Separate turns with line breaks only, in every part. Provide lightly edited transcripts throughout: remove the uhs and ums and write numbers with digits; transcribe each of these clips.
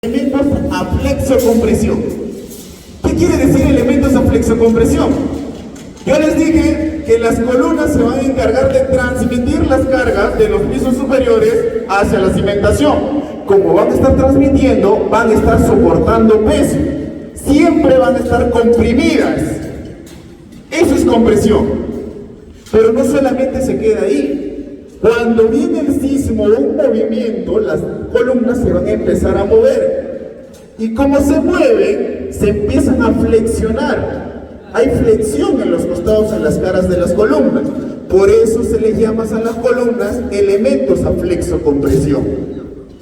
Elementos a flexocompresión. ¿Qué quiere decir elementos a flexocompresión? Yo les dije que las columnas se van a encargar de transmitir las cargas de los pisos superiores hacia la cimentación. Como van a estar transmitiendo, van a estar soportando peso. Siempre van a estar comprimidas. Eso es compresión. Pero no solamente se queda ahí. Cuando viene el sismo o un movimiento, las columnas se van a empezar a mover. Y como se mueven, se empiezan a flexionar. Hay flexión en los costados, en las caras de las columnas. Por eso se les llama a las columnas elementos a flexocompresión.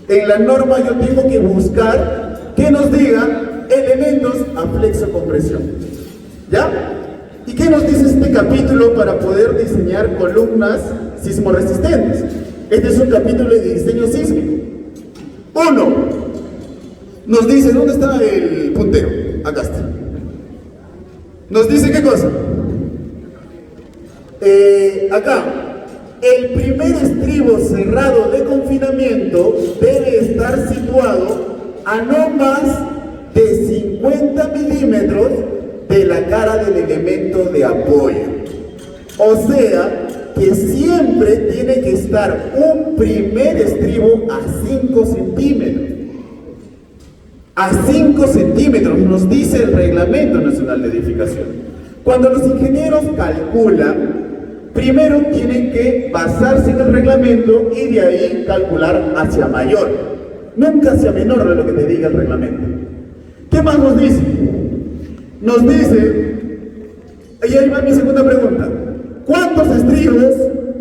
En la norma yo tengo que buscar que nos digan elementos a flexocompresión. ¿Ya? ¿Y qué nos dice este capítulo para poder diseñar columnas sismoresistentes? Este es un capítulo de diseño sísmico. 1. Nos dice, ¿dónde está el puntero? Acá está. Nos dice ¿qué cosa? Acá, el primer estribo cerrado de confinamiento debe estar situado a no más de 50 milímetros de la cara del elemento de apoyo. O sea, que siempre tiene que estar un primer estribo a 5 centímetros. A 5 centímetros, nos dice el Reglamento Nacional de Edificación. Cuando los ingenieros calculan, primero tienen que basarse en el reglamento y de ahí calcular hacia mayor. Nunca hacia menor de lo que te diga el reglamento. ¿Qué más nos dice? Nos dice, y ahí va mi segunda pregunta, ¿cuántos estribos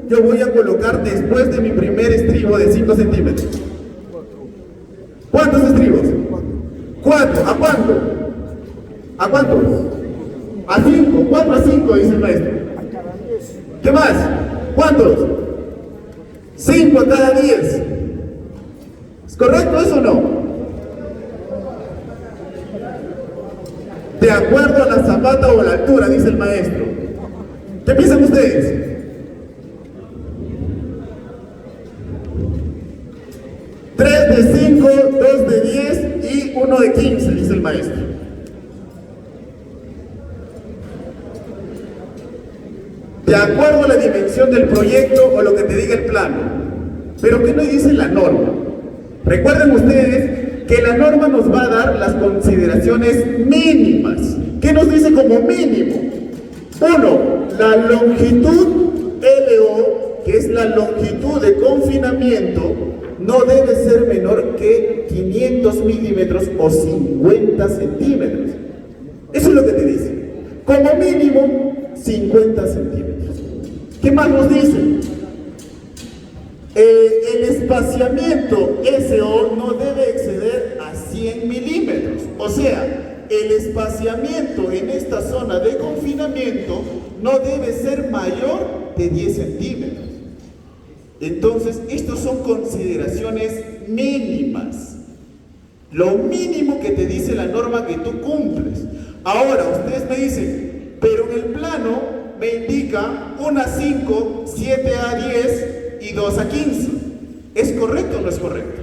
yo voy a colocar después de mi primer estribo de 5 centímetros? ¿Cuántos estribos? 4. ¿A cuánto? ¿A cuántos? A 5. 4 a 5, dice el maestro. ¿Qué más? ¿Cuántos? 5 a cada 10. ¿Es correcto eso o no? De acuerdo a la zapata o la altura, dice el maestro. ¿Qué piensan ustedes? 3 de 5, 2 de 10 y 1 de 15, dice el maestro. De acuerdo a la dimensión del proyecto o lo que te diga el plano. Pero ¿qué nos dice la norma? Recuerden ustedes que la norma nos va a dar las consideraciones mínimas. ¿Qué nos dice como mínimo? 1. La longitud LO, que es la longitud de confinamiento, no debe ser menor que 500 milímetros o 50 centímetros. Eso es lo que te dice. Como mínimo, 50 centímetros. ¿Qué más nos dice? El espaciamiento SO no debe exceder a 100 milímetros. O sea, el espaciamiento en esta zona de confinamiento no debe ser mayor de 10 centímetros. Entonces, estos son consideraciones mínimas. Lo mínimo que te dice la norma que tú cumples. Ahora, ustedes me dicen, pero en el plano me indica 1 a 5, 7 a 10 y 2 a 15. ¿Es correcto o no es correcto?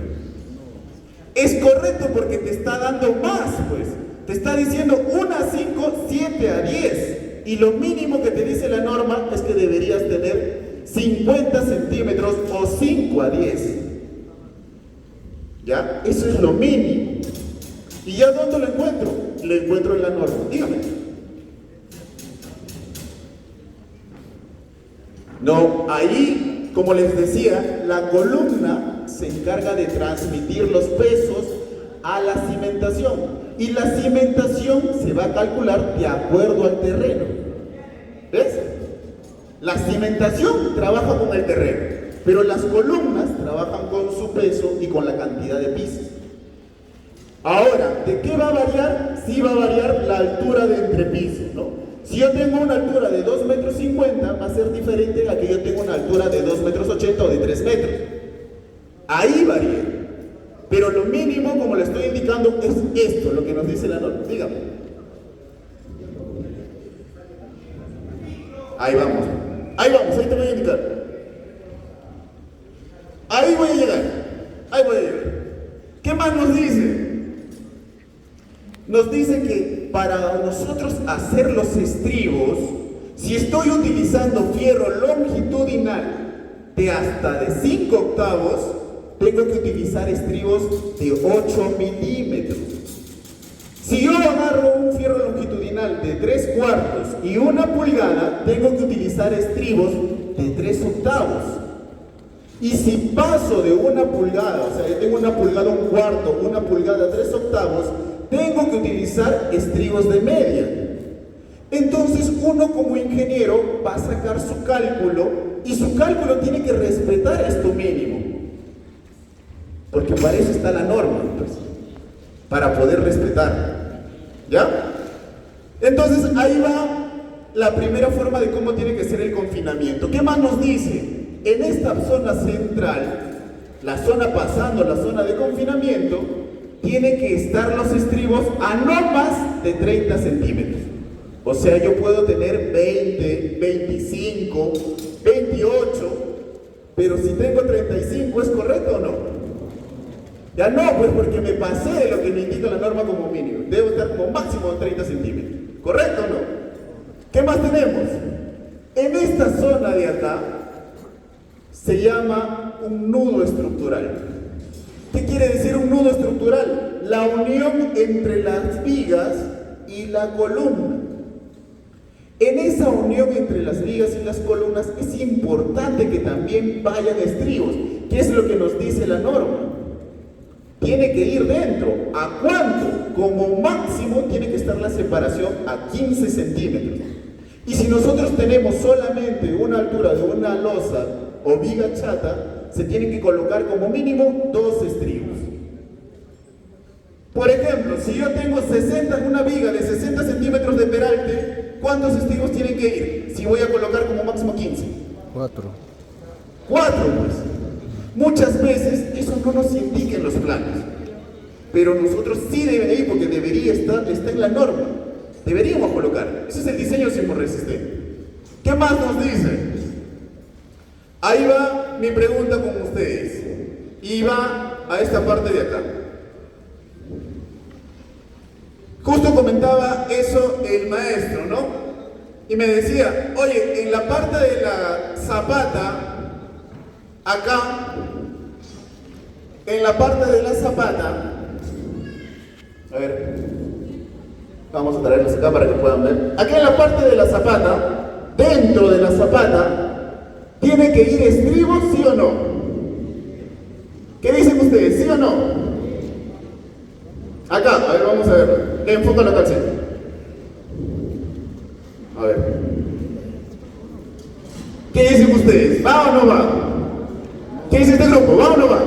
Es correcto porque te está dando más, pues. Te está diciendo 1 a 5, 7 a 10. Y lo mínimo que te dice la norma es que deberías tener 50 centímetros o 5 a 10. ¿Ya? Eso es lo mínimo. ¿Y ya dónde lo encuentro? Lo encuentro en la norma. Dígame. No, ahí, como les decía, la columna se encarga de transmitir los pesos a la cimentación. Y la cimentación se va a calcular de acuerdo al terreno. ¿Ves? La cimentación trabaja con el terreno, pero las columnas trabajan con su peso y con la cantidad de pisos. Ahora, ¿de qué va a variar? Sí va a variar la altura de entrepisos, ¿no? Si yo tengo una altura de 2,50 metros, va a ser diferente a la que yo tengo una altura de 2,80 metros o de 3 metros. Ahí varía. Pero lo mínimo, como le estoy indicando, es esto, lo que nos dice la norma. Dígame. Ahí vamos. Ahí vamos, ahí te voy a indicar. Ahí voy a llegar. Ahí voy a llegar. ¿Qué más nos dice? nos dice que para nosotros hacer los estribos, si estoy utilizando fierro longitudinal de hasta de 5 octavos, tengo que utilizar estribos de 8 milímetros. Si yo agarro un fierro longitudinal de 3 cuartos y 1 pulgada, tengo que utilizar estribos de 3 octavos. Y si paso de 1 pulgada, o sea, yo tengo 1 pulgada 1 cuarto, 1 pulgada 3 octavos, tengo que utilizar estribos de media. Entonces uno como ingeniero va a sacar su cálculo y su cálculo tiene que respetar esto mínimo. Porque para eso está la norma, pues, para poder respetar. ¿Ya? Entonces ahí va la primera forma de cómo tiene que ser el confinamiento. ¿Qué más nos dice? En esta zona central, la zona pasando la zona de confinamiento, tiene que estar los estribos a no más de 30 centímetros. O sea, yo puedo tener 20, 25, 28, pero si tengo 35, ¿es correcto o no? Ya no, pues porque me pasé de lo que me indica la norma como mínimo. Debo estar como máximo de 30 centímetros. ¿Correcto o no? ¿Qué más tenemos? En esta zona de acá se llama un nudo estructural. ¿Qué quiere decir un nudo estructural? La unión entre las vigas y la columna. En esa unión entre las vigas y las columnas es importante que también vayan estribos. ¿Qué es lo que nos dice la norma? Tiene que ir dentro. ¿A cuánto? Como máximo tiene que estar la separación a 15 centímetros. Y si nosotros tenemos solamente una altura de una losa o viga chata, se tienen que colocar como mínimo 2 estribos. Por ejemplo, si yo tengo una viga de 60 centímetros de peralte, ¿cuántos estribos tienen que ir? Si voy a colocar como máximo 15.
4.
4, pues. Muchas veces eso no nos indica en los planos, pero nosotros sí deben ir porque debería estar, está en la norma. Deberíamos colocar. Ese es el diseño sismorresistente. ¿Qué más nos dice? Ahí va mi pregunta con ustedes. Y va a esta parte de acá. Justo comentaba eso el maestro, ¿no? Y me decía, oye, en la parte de la zapata, acá, en la parte de la zapata, a ver, vamos a traerlos acá para que puedan ver. Acá en la parte de la zapata, dentro de la zapata, ¿tiene que ir estribos, sí o no? ¿Qué dicen ustedes, sí o no? Acá, a ver, vamos a ver. Enfócalo acá al centro. A ver. ¿Qué dicen ustedes? ¿Va o no va? ¿Qué dice este grupo? ¿Va o no va?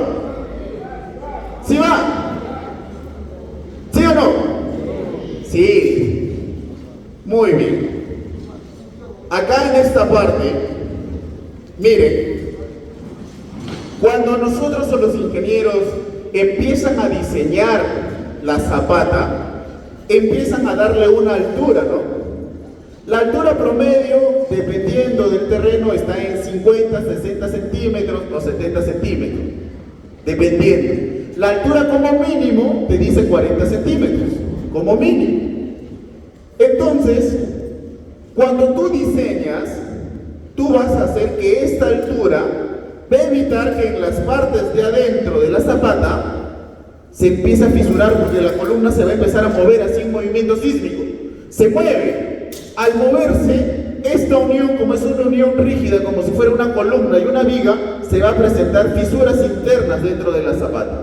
¿Sí va? ¿Sí o no? Sí. Muy bien. Acá en esta parte, miren, cuando nosotros o los ingenieros empiezan a diseñar la zapata, empiezan a darle una altura, ¿no? La altura promedio, dependiendo del terreno, está en 50, 60 centímetros o 70 centímetros, dependiendo. La altura como mínimo te dice 40 centímetros, como mínimo. Entonces, cuando tú diseñas, tú vas a hacer que esta altura va a evitar que en las partes de adentro de la zapata se empiece a fisurar, porque la columna se va a empezar a mover así en movimiento sísmico. Se mueve. Al moverse, esta unión, como es una unión rígida, como si fuera una columna y una viga, se va a presentar fisuras internas dentro de la zapata.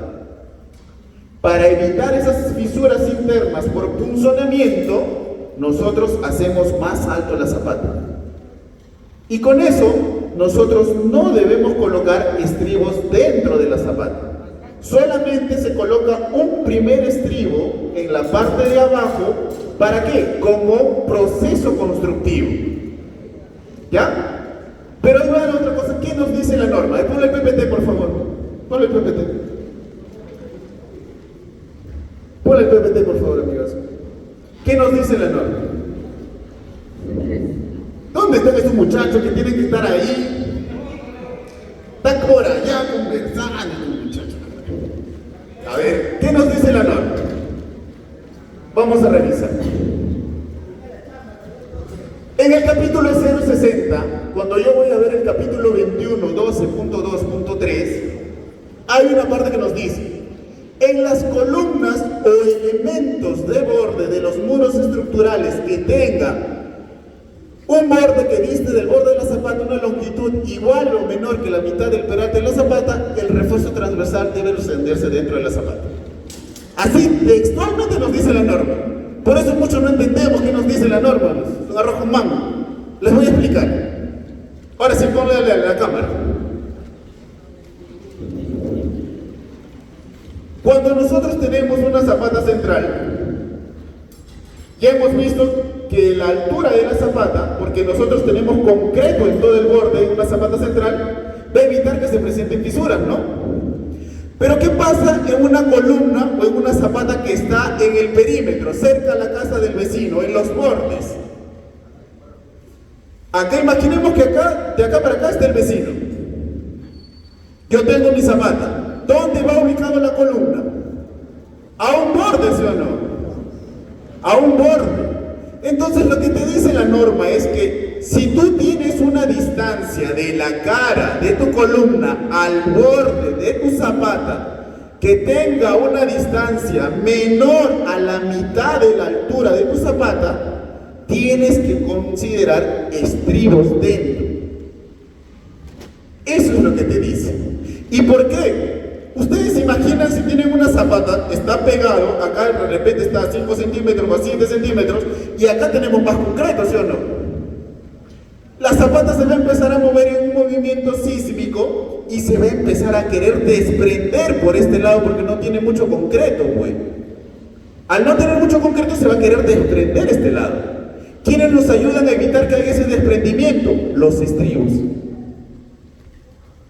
Para evitar esas fisuras internas por punzonamiento, nosotros hacemos más alto la zapata. Y con eso, nosotros no debemos colocar estribos dentro de la zapata. Solamente se coloca un primer estribo en la parte de abajo. ¿Para qué? Como proceso constructivo. ¿Ya? Pero ahí va la otra cosa. ¿Qué nos dice la norma? Ponle el PPT, por favor. Ponle el PPT. Ponle el PPT, por favor, amigos. ¿Qué nos dice la norma? ¿Dónde están esos muchachos que tienen que estar ahí? Están por allá conversando, muchachos. A ver, ¿qué nos dice la norma? Vamos a revisar. En el capítulo 060, cuando yo voy a ver el capítulo 21, 12.2.3, hay una parte que nos dice: en las columnas o elementos de borde de los muros estructurales que tengan un borde que diste del borde de la zapata una longitud igual o menor que la mitad del perate de la zapata, el refuerzo transversal debe extenderse dentro de la zapata. Así textualmente nos dice la norma. Por eso muchos no entendemos qué nos dice la norma, nos arroja un mango. Les voy a explicar. Ahora sí, ponle a la cámara. Cuando nosotros tenemos una zapata central, ya hemos visto que la altura de la zapata, porque nosotros tenemos concreto en todo el borde de una zapata central, va a evitar que se presenten fisuras, ¿no? Pero ¿qué pasa en una columna o en una zapata que está en el perímetro, cerca a la casa del vecino, en los bordes? Acá imaginemos que acá, de acá para acá está el vecino. Yo tengo mi zapata. ¿Dónde va ubicada la columna? A un borde, ¿sí o no? A un borde. Entonces lo que te dice la norma es que si tú tienes una distancia de la cara de tu columna al borde de tu zapata que tenga una distancia menor a la mitad de la altura de tu zapata, tienes que considerar estribos dentro. Eso es lo que te dice. ¿Y por qué? Ustedes se imaginan si tienen una zapata, está pegado, acá de repente está a 5 centímetros o a 7 centímetros, y acá tenemos más concreto, ¿sí o no? La zapata se va a empezar a mover en un movimiento sísmico y se va a empezar a querer desprender por este lado porque no tiene mucho concreto, güey. Al no tener mucho concreto se va a querer desprender este lado. ¿Quiénes nos ayudan a evitar que haya ese desprendimiento? Los estribos.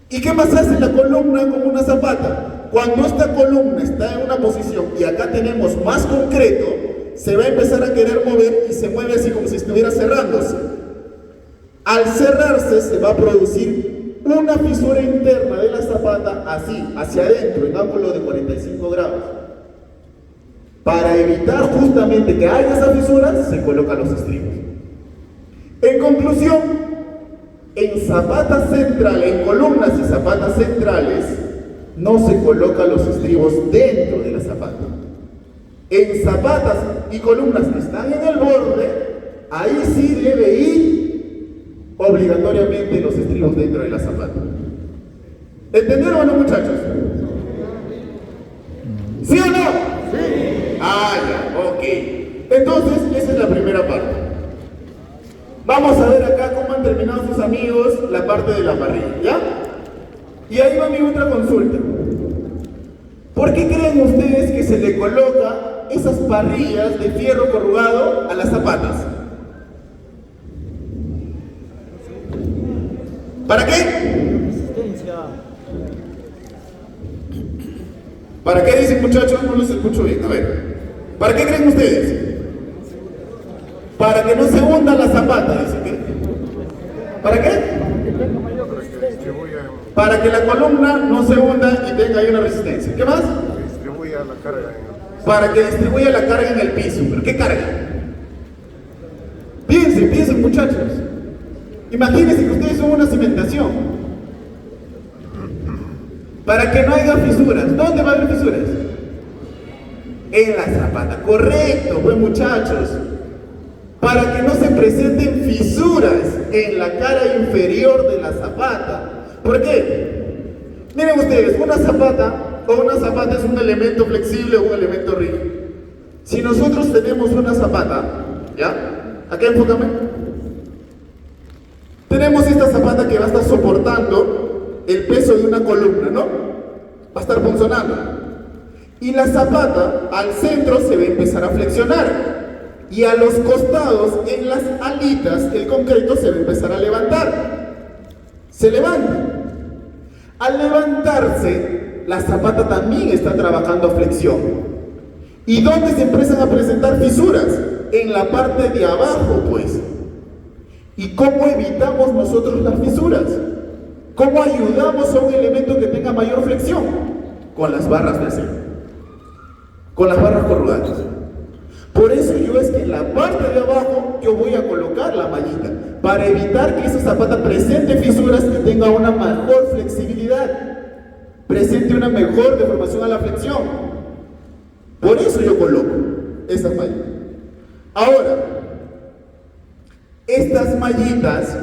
¿Y qué más hace la columna con una zapata? Cuando esta columna está en una posición y acá tenemos más concreto, se va a empezar a querer mover y se mueve así como si estuviera cerrándose. Al cerrarse se va a producir una fisura interna de la zapata así, hacia adentro, en ángulo de 45 grados. Para evitar justamente que haya esa fisura, se colocan los estribos. En conclusión, en zapatas centrales, en columnas y zapatas centrales, no se colocan los estribos dentro de la zapata. En zapatas y columnas que están en el borde, ahí sí debe ir obligatoriamente los estribos dentro de la zapata. ¿Entendieron o no, muchachos? ¿Sí o no? Sí. Ah, ya, ok. Entonces, esa es la primera parte. Vamos a ver acá cómo han terminado sus amigos la parte de la parrilla, ¿ya? Y ahí va mi otra consulta. ¿Por qué creen ustedes que se le coloca esas parrillas de fierro corrugado a las zapatas? ¿Para qué? ¿Para qué dicen, muchachos? No los escucho bien. A ver, ¿para qué creen ustedes? Para que no se hunda la zapata, dice que. ¿Para qué? Para que la columna no se hunda y tenga ahí una resistencia. ¿Qué más?
Distribuya la carga.
Para que distribuya la carga en el piso. ¿Pero qué carga? Piensen, muchachos. Imagínense que ustedes son una cimentación. Para que no haya fisuras. ¿Dónde va a haber fisuras? En la zapata. Correcto, pues, muchachos. Para que no se presenten fisuras en la cara inferior de la zapata. ¿Por qué? Miren ustedes, una zapata es un elemento flexible o un elemento rígido. Si nosotros tenemos una zapata, ¿ya? Acá enfócame. Tenemos esta zapata que va a estar soportando el peso de una columna, ¿no? Va a estar funcionando. Y la zapata al centro se va a empezar a flexionar. Y a los costados, en las alitas, el concreto se va a empezar a levantar. Se levanta. Al levantarse, la zapata también está trabajando flexión. ¿Y dónde se empiezan a presentar fisuras? En la parte de abajo, pues. ¿Y cómo evitamos nosotros las fisuras? ¿Cómo ayudamos a un elemento que tenga mayor flexión? Con las barras de acero. Con las barras corrugadas. Por objetivo es que en la parte de abajo yo voy a colocar la mallita para evitar que esa zapata presente fisuras y tenga una mejor flexibilidad, presente una mejor deformación a la flexión. Por eso yo coloco esa malla. Ahora, estas mallitas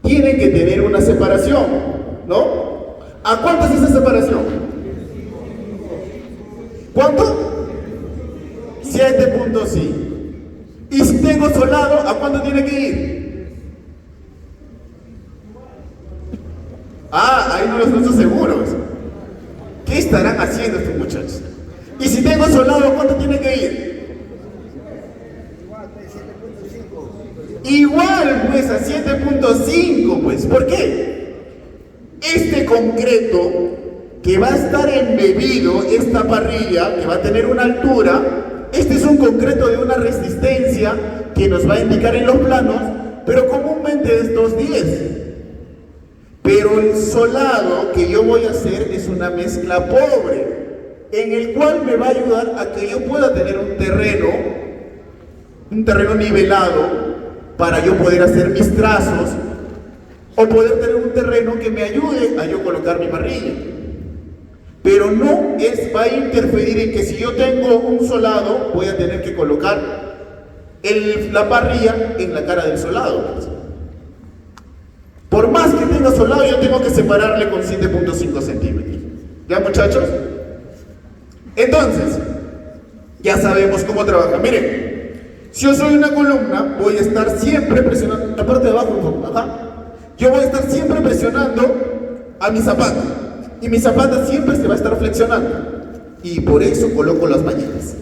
tienen que tener una separación, ¿no? ¿A cuánto es esa separación? ¿Cuánto? 7.5. Y si tengo solado, ¿a cuánto tiene que ir? Ahí no estoy seguros. ¿Qué estarán haciendo estos muchachos? Y si tengo solado, ¿a cuánto tiene que ir? Igual, pues, a 7.5, pues. ¿Por qué? Este concreto que va a estar embebido, esta parrilla, que va a tener una altura, este es un concreto de una resistencia que nos va a indicar en los planos, pero comúnmente es 210. Pero el solado que yo voy a hacer es una mezcla pobre, en el cual me va a ayudar a que yo pueda tener un terreno nivelado, para yo poder hacer mis trazos, o poder tener un terreno que me ayude a yo colocar mi parrilla. Pero no va a interferir en que si yo tengo un solado, voy a tener que colocar la parrilla en la cara del solado. Por más que tenga solado, yo tengo que separarle con 7.5 centímetros. ¿Ya, muchachos? Entonces, ya sabemos cómo trabaja. Miren, si yo soy una columna, voy a estar siempre presionando, la parte de abajo, yo voy a estar siempre presionando a mi zapata, y mi zapata siempre se va a estar flexionando, y por eso coloco las mallitas.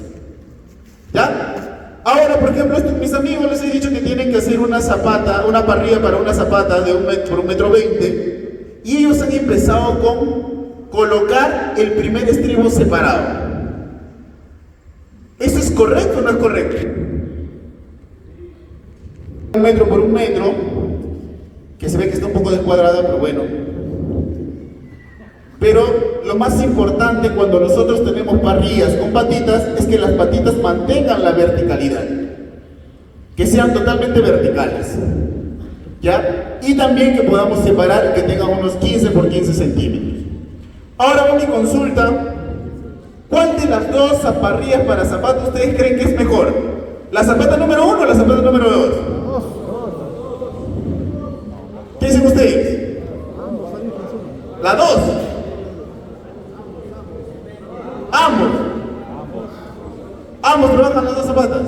¿Ya? Ahora, por ejemplo, mis amigos les he dicho que tienen que hacer una parrilla para una zapata de 1 metro 20, y ellos han empezado con colocar el primer estribo separado. ¿Eso es correcto o no es correcto? 1 metro por 1 metro, que se ve que está un poco descuadrada, pero bueno. Pero lo más importante cuando nosotros tenemos parrillas con patitas es que las patitas mantengan la verticalidad, que sean totalmente verticales, ¿ya? Y también que podamos separar, que tengan unos 15 por 15 centímetros. Ahora va mi consulta. ¿Cuál de las dos parrillas para zapatos ustedes creen que es mejor? ¿La zapata número 1 o la zapata número 2? ¿Qué dicen ustedes? La 2. Ambos trabajan las dos zapatas.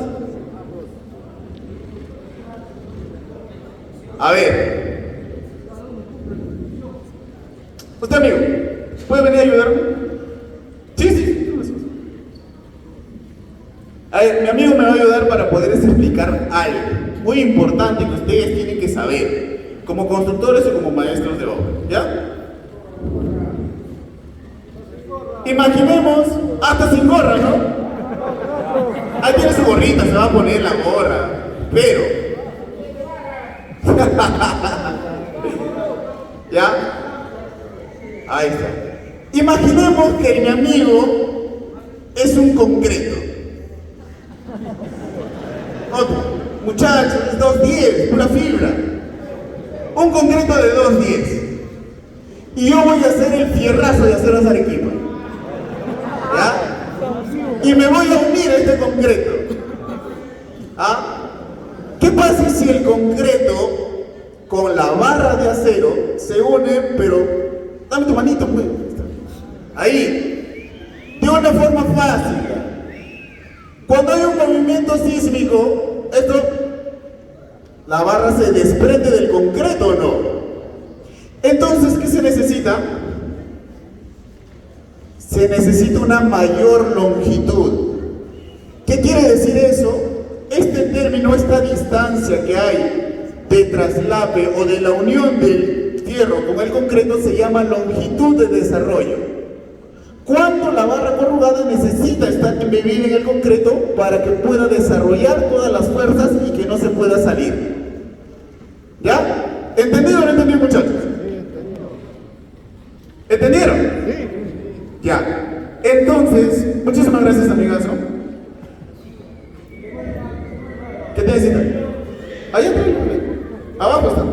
A ver. Usted, amigo, ¿puede venir a ayudarme? Sí. A ver, mi amigo me va a ayudar para poderles explicar algo muy importante que ustedes tienen que saber, como constructores o como maestros de obra, ¿ya? Imaginemos, hasta sin gorra, ¿no? Ahí tiene su gorrita, se va a poner la gorra, pero... ¿Ya? Ahí está. Imaginemos que mi amigo es un concreto. Otro, muchachos, es 210, pura fibra. Un concreto de 210. Y yo voy a hacer el fierrazo de hacer las Arequipa. ¿Ya? Y me voy a unir a este concreto. ¿Qué pasa si el concreto con la barra de acero se une, pero... Dame tu manito, pues. Ahí. De una forma fácil. Cuando hay un movimiento sísmico, la barra se desprende del concreto, ¿o no? Entonces, ¿qué se necesita? Se necesita una mayor longitud. ¿Qué quiere decir eso? Este término, esta distancia que hay de traslape o de la unión del fierro con el concreto se llama longitud de desarrollo. ¿Cuánto la barra corrugada necesita estar embebida en el concreto para que pueda desarrollar todas las fuerzas y que no se pueda salir? ¿Ya? ¿Entendido o no entendido, muchachos? ¿Entendieron? Sí. Ya. Entonces, muchísimas gracias, amigazo. necesita? Allá atrás, abajo está.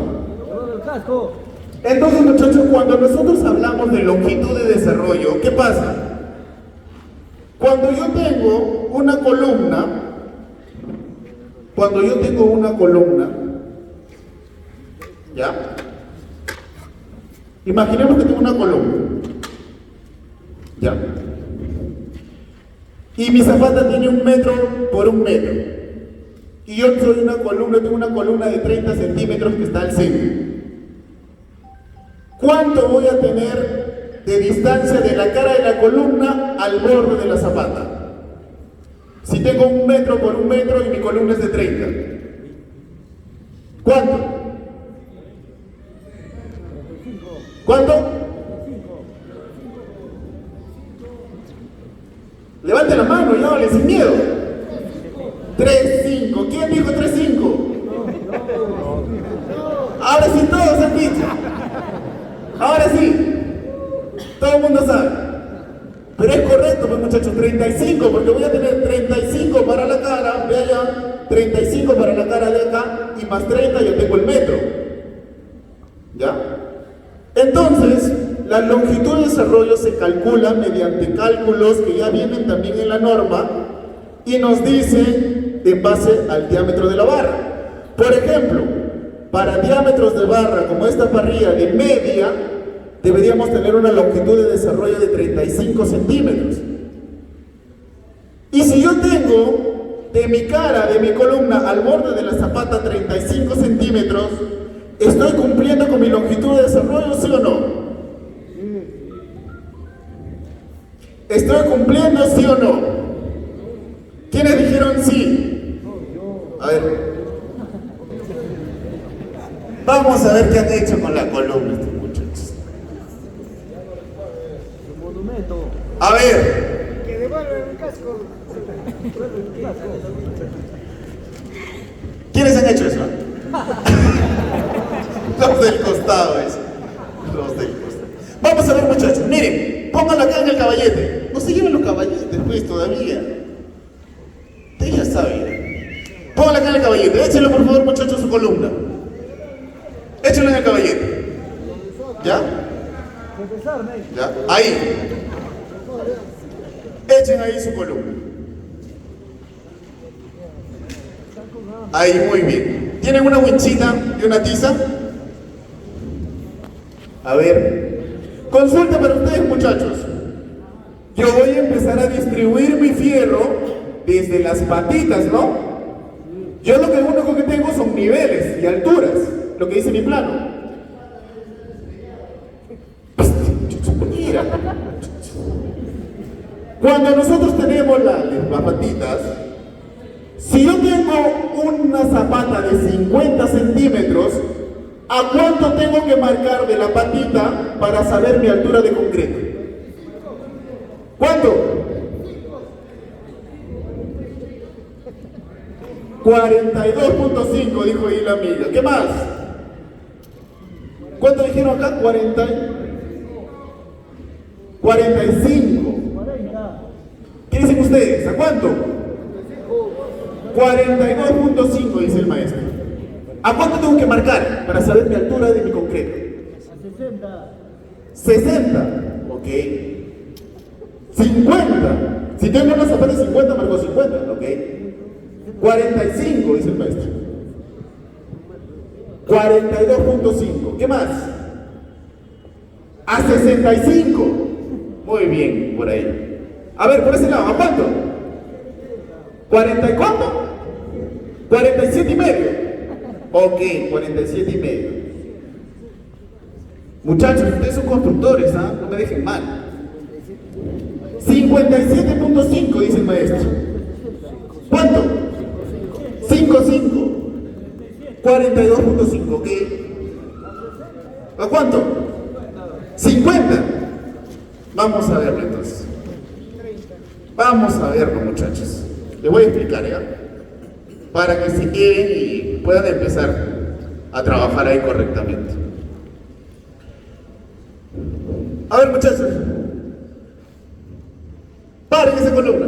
Entonces, muchachos, cuando nosotros hablamos de longitud de desarrollo, ¿qué pasa? Cuando yo tengo una columna, ¿ya? Imaginemos que tengo una columna, ¿ya? Y mi zapata tiene 1 metro por 1 metro. Y yo tengo una columna de 30 centímetros que está al centro. ¿Cuánto voy a tener de distancia de la cara de la columna al borde de la zapata? Si tengo 1 metro por 1 metro y mi columna es de 30. ¿Cuánto? ¿Cuánto? Levante la mano, ya vale, sin miedo. 3,5. ¿Quién dijo 3,5? Ahora sí todos han dicho. Ahora sí. Todo el mundo sabe. Pero es correcto, pues muchachos, 35, porque voy a tener 35 para la cara, ve allá, 35 para la cara de acá, y más 30 yo tengo el metro. ¿Ya? Entonces, la longitud de desarrollo se calcula mediante cálculos que ya vienen también en la norma y nos dicen en base al diámetro de la barra. Por ejemplo, para diámetros de barra como esta parrilla de media, deberíamos tener una longitud de desarrollo de 35 centímetros. Y si yo tengo de mi cara, de mi columna al borde de la zapata 35 centímetros, ¿estoy cumpliendo con mi longitud de desarrollo, sí o no? ¿Estoy cumpliendo, sí o no? ¿Quiénes dijeron sí? A ver. Vamos a ver qué han hecho con la columna estos muchachos. A ver.
Que devuelvan el casco.
¿Quiénes han hecho eso? Los del costado, eso. Los del costado. Vamos a ver, muchachos. Miren, pónganlo acá en el caballete. No se lleven los caballetes, pues, todavía. Ustedes ya saben. Pónganlo acá en el caballete. Échenlo, por favor, muchachos, su columna. Échenlo en el caballete. ¿Ya? ¿Ya? Ahí. Echen ahí su columna. Ahí, muy bien. ¿Tienen una winchita y una tiza? A ver. Consulta para ustedes, muchachos. Yo voy a empezar a distribuir mi fierro desde las patitas, ¿no? Yo lo único que tengo son niveles y alturas, lo que dice mi plano. Mira. Cuando nosotros tenemos las patitas, si yo tengo una zapata de 50 centímetros, ¿a cuánto tengo que marcar de la patita para saber mi altura de concreto? ¿Cuánto? 42.5 dijo ahí la amiga. ¿Qué más? ¿Cuánto dijeron acá? 45. ¿Qué dicen ustedes? ¿A cuánto? 42.5 dice el maestro. ¿A cuánto tengo que marcar para saber mi altura de mi concreto? A 60. Ok. 50. Si tengo una zapata de 50, marco 50. Ok. 45 dice el maestro. 42.5. ¿Qué más? A 65. Muy bien, por ahí. A ver, por ese lado, ¿a cuánto? ¿40 y cuánto? 47 y medio. Ok, 47 y medio. Muchachos, ustedes son constructores, ¿ah? No me dejen mal. 57.5 dice el maestro. ¿Cuánto? 5,5. 42.5, ok. ¿A cuánto? 50. Vamos a verlo entonces. Vamos a verlo, muchachos. Les voy a explicar, ¿ya? Para que se queden y puedan empezar a trabajar ahí correctamente. A ver, muchachos. Paren esa columna.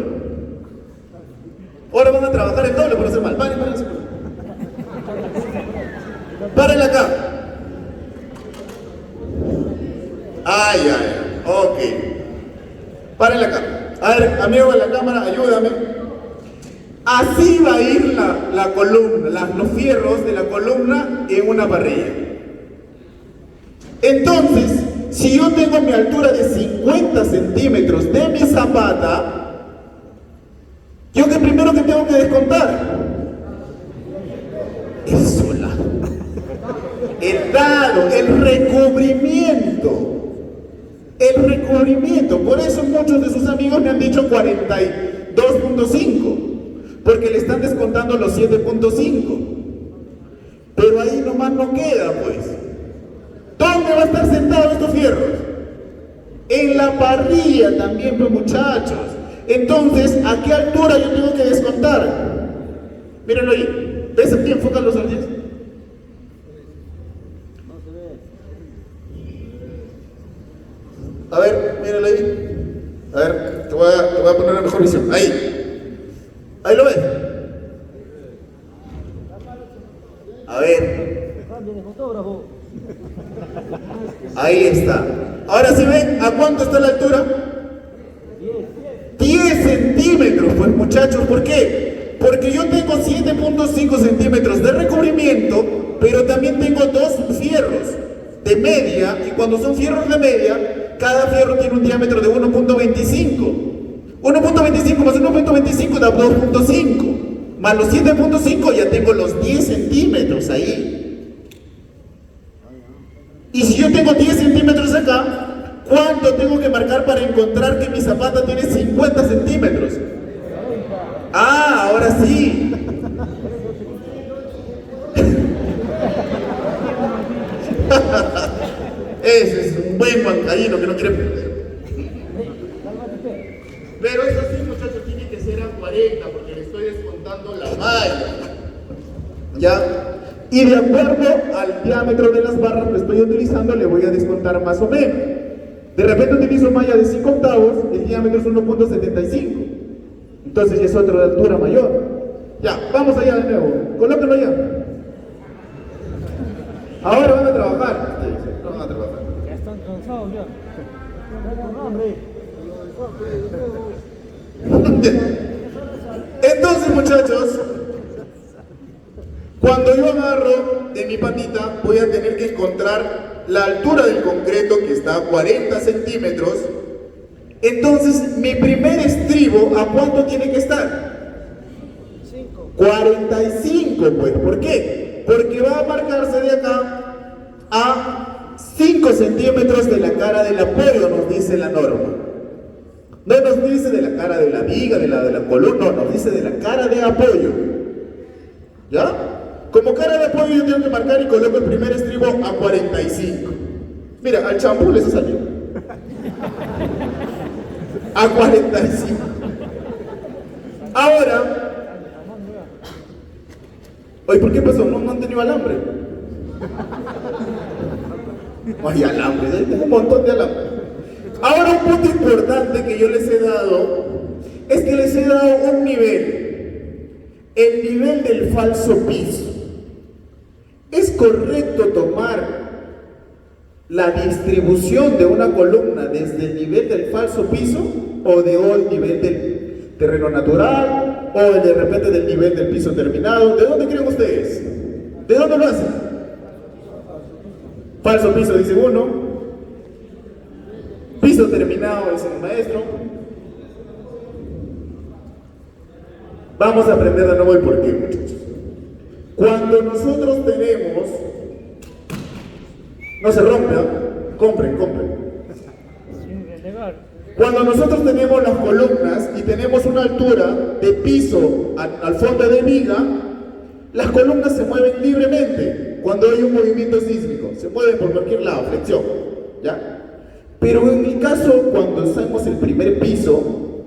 Ahora van a trabajar el doble por hacer mal. Paren esa columna. ¿vale? Así va a ir la columna, los fierros de la columna en una parrilla. Entonces, si yo tengo mi altura de 50 centímetros de mi zapata, ¿yo qué primero que tengo que descontar? El solado, el dado, el recubrimiento. El recubrimiento. Por eso muchos de sus amigos me han dicho 42.5, porque le están descontando los 7.5. Pero ahí nomás no queda, pues. ¿Dónde va a estar sentado estos fierros? En la parrilla también, pues, muchachos. Entonces, ¿a qué altura yo tengo que descontar? Mírenlo ahí. ¿Ves aquí? Enfocan los ojos. A ver, mírenlo ahí. A ver, te voy a poner la mejor visión. Ahí lo ves. A ver. Ahí está. Ahora sí ven, ¿a cuánto está la altura? 10 centímetros, pues muchachos. ¿Por qué? Porque yo tengo 7.5 centímetros de recubrimiento, pero también tengo dos fierros de media, y cuando son fierros de media, cada fierro tiene un diámetro de 1.25. 1.25 más 1.25 da 2.5. Más los 7.5 ya tengo los 10 centímetros ahí. Y si yo tengo 10 centímetros acá, ¿cuánto tengo que marcar para encontrar que mi zapata tiene 50 centímetros? Ah, ahora sí. Ese es un buen huancaíno que no quiere perder. Pero eso sí, muchachos, tiene que ser a 40 porque le estoy descontando la malla. ¿Ya? Y de acuerdo al diámetro de las barras que estoy utilizando, le voy a descontar más o menos. De repente utilizo malla de 5 octavos, el diámetro es 1.75. Entonces ya es otra altura mayor. Ya, vamos allá de nuevo. Colóquenlo allá. Ahora van a trabajar. No van a trabajar.
Ya están cansados ya. Con hambre.
Entonces, muchachos, cuando yo agarro de mi patita, voy a tener que encontrar la altura del concreto, que está a 40 centímetros. Entonces, mi primer estribo, ¿a cuánto tiene que estar?
5.
45, pues. ¿Por qué? Porque va a marcarse de acá a 5 centímetros de la cara del apoyo, nos dice la norma. No nos dice de la cara de la viga, de la columna, no, nos dice de la cara de apoyo. ¿Ya? Como cara de apoyo yo tengo que marcar y coloco el primer estribo a 45. Mira, al champú les ha salido. A 45. Ahora, oye, ¿por qué pasó? ¿No han tenido alambre? No hay alambre, tengo un montón de alambre. Ahora, un punto importante que yo les he dado es que les he dado un nivel, el nivel del falso piso. ¿Es correcto tomar la distribución de una columna desde el nivel del falso piso o de el nivel del terreno natural o de repente del nivel del piso terminado? ¿De dónde creen ustedes? ¿De dónde lo hacen? Falso piso, dice uno. Piso terminado, dice el maestro. Vamos a aprender de nuevo el porqué, muchachos. Cuando nosotros tenemos... No se rompe, ¿eh? Compren. Cuando nosotros tenemos las columnas y tenemos una altura de piso al fondo de viga, las columnas se mueven libremente cuando hay un movimiento sísmico. Se mueven por cualquier lado, flexión, ¿ya? Pero en mi caso, cuando hacemos el primer piso,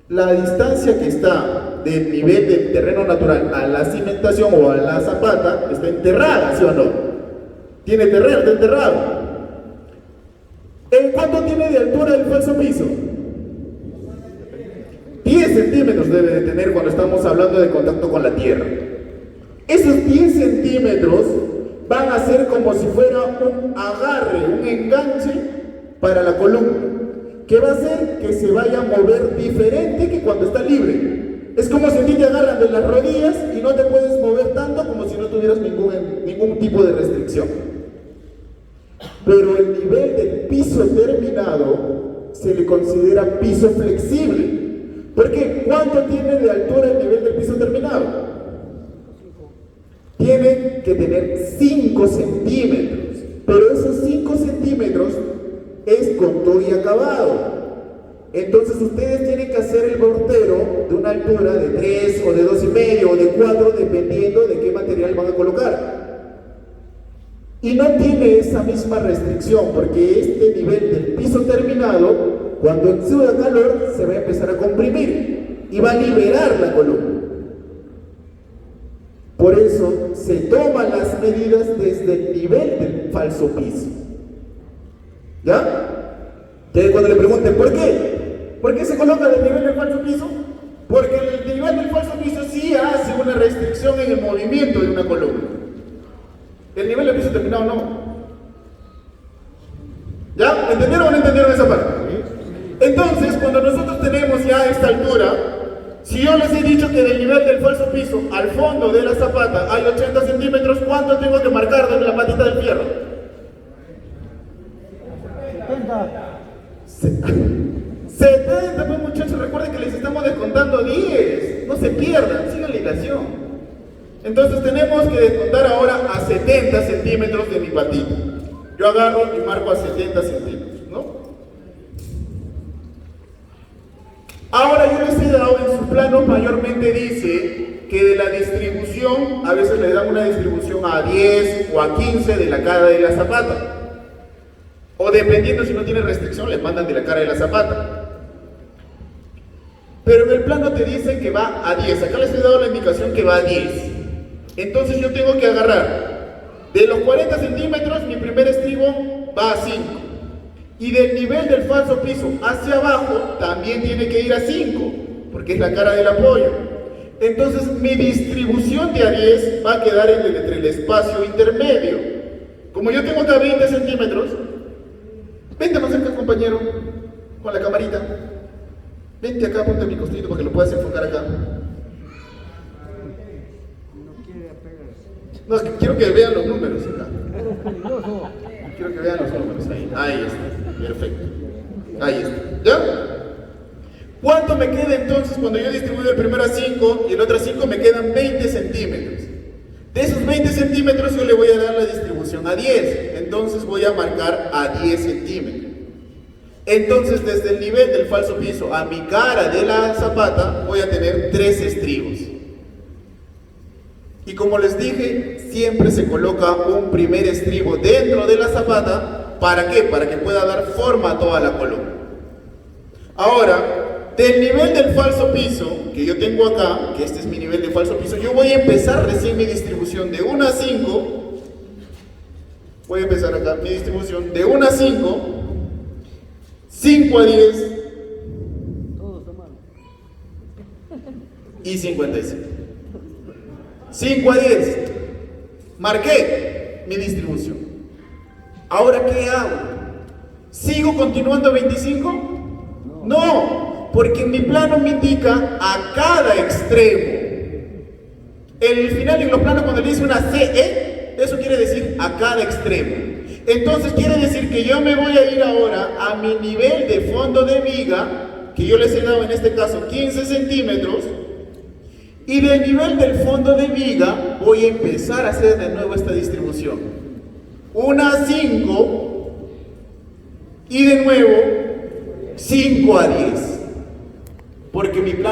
la distancia que está del nivel del terreno natural a la cimentación o a la zapata está enterrada, ¿sí o no? Tiene terreno, está enterrado. ¿Cuánto tiene de altura el falso piso? 10 centímetros debe de tener cuando estamos hablando de contacto con la tierra. Esos 10 centímetros van a ser como si fuera un agarre, un enganche para la columna. ¿Qué va a hacer? Que se vaya a mover diferente que cuando está libre. Es como si a ti te agarran de las rodillas y no te puedes mover tanto como si no tuvieras ningún tipo de restricción. Pero el nivel del piso terminado se le considera piso flexible. Porque ¿cuánto tiene de altura el nivel del piso terminado? Tiene que tener 5 centímetros. Pero esos 5 centímetros es con todo y acabado. Entonces ustedes tienen que hacer el mortero de una altura de 3 o de 2,5 o de 4, dependiendo de qué material van a colocar. Y no tiene esa misma restricción, porque este nivel del piso terminado, cuando exuda calor, se va a empezar a comprimir y va a liberar la columna. Por eso se toman las medidas desde el nivel del falso piso. ¿Ya? Entonces cuando le pregunten ¿por qué? ¿Por qué se coloca del nivel del falso piso? Porque el nivel del falso piso sí hace una restricción en el movimiento de una columna. El nivel del piso terminado no. ¿Ya? ¿Entendieron o no entendieron esa parte? Entonces, cuando nosotros tenemos ya esta altura, si yo les he dicho que del nivel del falso piso al fondo de la zapata hay 80 centímetros, ¿cuánto tengo que marcar de la patita del fierro? 70, pues muchachos, recuerden que les estamos descontando 10. No se pierdan, sigan la ilación. Entonces tenemos que descontar ahora a 70 centímetros de mi patita. Yo agarro y marco a 70 centímetros, ¿no? Ahora yo les he dado en sus planos, mayormente dice que de la distribución, a veces le dan una distribución a 10 o a 15 de la cara de la zapata. O dependiendo si no tiene restricción, les mandan de la cara de la zapata. Pero en el plano te dice que va a 10. Acá les he dado la indicación que va a 10. Entonces yo tengo que agarrar de los 40 centímetros, mi primer estribo va a 5. Y del nivel del falso piso hacia abajo también tiene que ir a 5, porque es la cara del apoyo. Entonces mi distribución de a 10 va a quedar entre el espacio intermedio. Como yo tengo acá 20 centímetros, vente más cerca, compañero, con la camarita. Vente acá, ponte mi costito para que lo puedas enfocar acá. No, es que quiero que vean los números acá. Quiero que vean los números ahí. Ahí está, perfecto. Ahí está, ¿ya? ¿Cuánto me queda entonces cuando yo distribuyo el primero a 5 y el otro a 5? Me quedan 20 centímetros. De esos 20 centímetros yo le voy a dar la distribución a 10. Entonces voy a marcar a 10 centímetros. Entonces desde el nivel del falso piso a mi cara de la zapata voy a tener 3 estribos. Y como les dije, siempre se coloca un primer estribo dentro de la zapata. ¿Para qué? Para que pueda dar forma a toda la columna. Ahora, del nivel del falso piso que yo tengo acá, que este es mi nivel de falso piso, yo voy a empezar recién mi distribución de 1 a 5. Voy a empezar acá mi distribución de 1 a 5, 5 a 10 y 55. 5 a 10. Marqué mi distribución. Ahora, ¿qué hago? ¿Sigo continuando a 25? No, porque en mi plano me indica a cada extremo. En el final, en los planos, cuando le dice una CE, eso quiere decir a cada extremo. Entonces quiere decir que yo me voy a ir ahora a mi nivel de fondo de viga, que yo les he dado en este caso 15 centímetros, y del nivel del fondo de viga voy a empezar a hacer de nuevo esta distribución. 1 a 5 y de nuevo 5 a 10. Porque mi plano